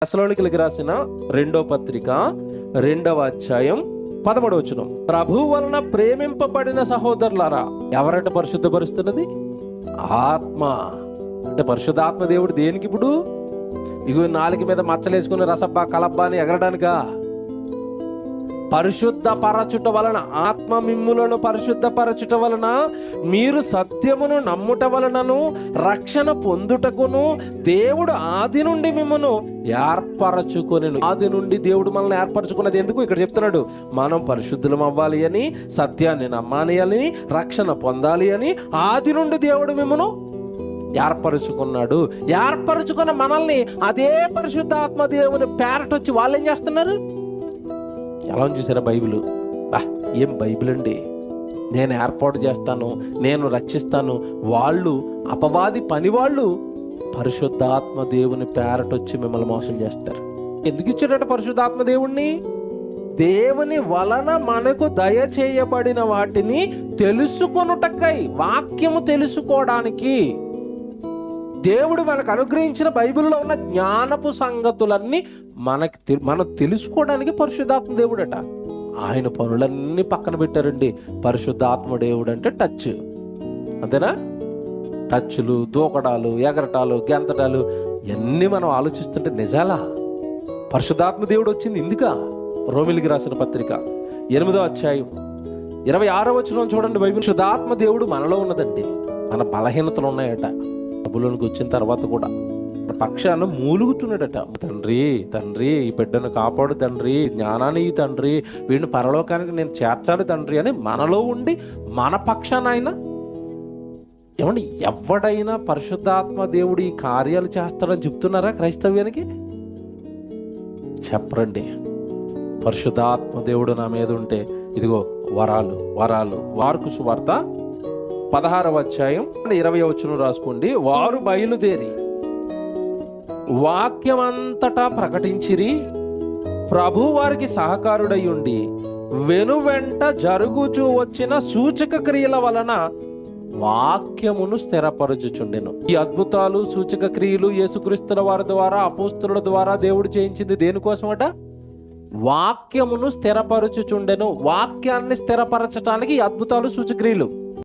తెస్సలోనికీయులకు రాసిన రెండో పత్రిక 2వ అధ్యాయం 13వ వచనం. ప్రభు వలన ప్రేమింపబడిన సహోదరులారా, ఎవరంటే పరిశుద్ధపరుస్తున్నది? ఆత్మ. అంటే పరిశుద్ధాత్మ దేవుడు దేనికి? ఇప్పుడు ఇగో నాలుగు మీద మచ్చలేసుకుని రసబ్బా కలబ్బా అని ఎగరడానికా? పరిశుద్ధ పరచుట వలన, ఆత్మ మిమ్ములను పరిశుద్ధ పరచుట వలన, మీరు సత్యమును నమ్ముట వలనను రక్షణ పొందుటకును దేవుడు ఆది నుండి మిమ్మను ఏర్పరచుకొని. ఆది నుండి దేవుడు మనల్ని ఏర్పరచుకున్నది ఎందుకు? ఇక్కడ చెప్తున్నాడు, మనం పరిశుద్ధులం అవ్వాలి అని, సత్యాన్ని నమ్మాలి అని, రక్షణ పొందాలి అని ఆది నుండి దేవుడు మిమ్మను ఏర్పరచుకున్నాడు. ఏర్పరచుకున్న మనల్ని అదే పరిశుద్ధాత్మ దేవుని పేరటొచ్చి వాళ్ళు ఏం చేస్తున్నారు? ఎలా చూసారా బైబిల్? ఏం బైబిల్ అండి! నేను ఏర్పాటు చేస్తాను, నేను రక్షిస్తాను. వాళ్ళు అపవాది పని వాళ్ళు పరిశుద్ధాత్మ దేవుని పేరటొచ్చి మిమ్మల్ని మోసం చేస్తారు. ఎందుకు ఇచ్చాడట పరిశుద్ధాత్మ దేవుణ్ణి? దేవుని వలన మనకు దయచేయబడిన వాటిని తెలుసుకొనుటకై, వాక్యము తెలుసుకోవడానికి. దేవుడు మనకు అనుగ్రహించిన బైబిల్లో ఉన్న జ్ఞానపు సంగతులన్నీ మనం తెలుసుకోవడానికి పరిశుద్ధాత్మ దేవుడట. ఆయన పనులన్నీ పక్కన పెట్టారండి. పరిశుద్ధాత్మ దేవుడు అంటే టచ్, అంతేనా? టచ్లు, దూకడాలు, ఎగరటాలు, గెంతటాలు ఇవన్నీ మనం ఆలోచిస్తుంటే నిజాలా? పరిశుద్ధాత్మ దేవుడు వచ్చింది ఇందుక. రోమిలికి రాసిన పత్రిక 8వ అధ్యాయం 26వ వచనం చూడండి. బైబిల్ పరిశుద్ధాత్మ దేవుడు మనలో ఉన్నదండి. మన బలహీనతలు ఉన్నాయట. డబ్బులోనికి వచ్చిన తర్వాత కూడా పక్షాన మూలుగుతున్నాడట. తండ్రి తండ్రి, ఈ బిడ్డను కాపాడు తండ్రి, జ్ఞానాన్ని తండ్రి, వీడిని పరలోకానికి నేను చేర్చాలి తండ్రి అని మనలో ఉండి మన పక్షాన ఆయన. ఏమండి, ఎవడైనా పరిశుద్ధాత్మ దేవుడు ఈ కార్యాలు చేస్తాడని చెప్తున్నారా క్రైస్తవ్యానికి? చెప్పరండి. పరిశుద్ధాత్మ దేవుడు నా మీద ఉంటే ఇదిగో వరాలు వరాలు. మార్కు సువార్త 16వ అధ్యాయం 20వ వచనం రాసుకోండి. వారు బయలుదేరి వాక్యమంతటా ప్రకటించిరి, ప్రభు వారికి సహకారుడై ఉండి వెనువెంట జరుగుచూ వచ్చిన సూచక క్రియల వలన వాక్యమును స్థిరపరచుచుండెను. ఈ అద్భుతాలు, సూచక క్రియలు యేసుక్రీస్తుల వారి ద్వారా, అపోస్తుల ద్వారా దేవుడు చేయించింది దేనికోసమట? వాక్యమును స్థిరపరచుచుండెను. వాక్యాన్ని స్థిరపరచటానికి ఈ అద్భుతాలు, సూచక్రియలు.